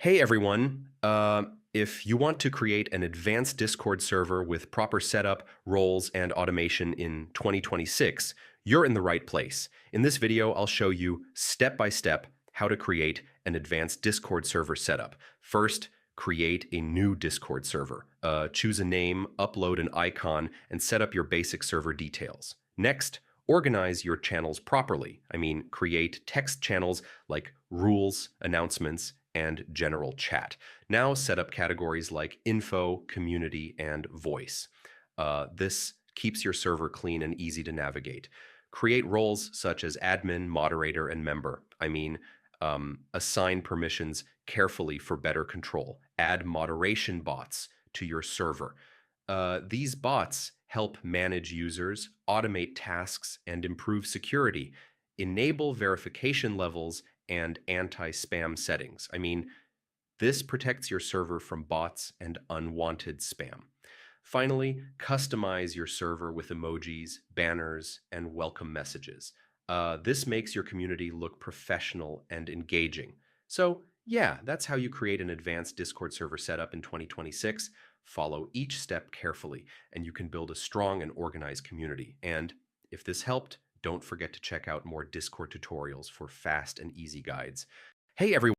Hey everyone, if you want to create an advanced Discord server with proper setup, roles, and automation in 2026, you're in the right place. In this video, I'll show you step by step how to create an advanced Discord server setup. First, create a new Discord server. Choose a name, upload an icon, and set up your basic server details. Next, organize your channels properly. Create text channels like rules, announcements, and general chat. Now set up categories like info, community, and voice. This keeps your server clean and easy to navigate. Create roles such as admin, moderator, and member. Assign permissions carefully for better control. Add moderation bots to your server. These bots help manage users, automate tasks, and improve security. Enable verification levels and anti-spam settings. This protects your server from bots and unwanted spam. Finally, customize your server with emojis, banners, and welcome messages. This makes your community look professional and engaging. So, yeah, that's how you create an advanced Discord server setup in 2026. Follow each step carefully, and you can build a strong and organized community. And if this helped, don't forget to check out more Discord tutorials for fast and easy guides. Hey everyone.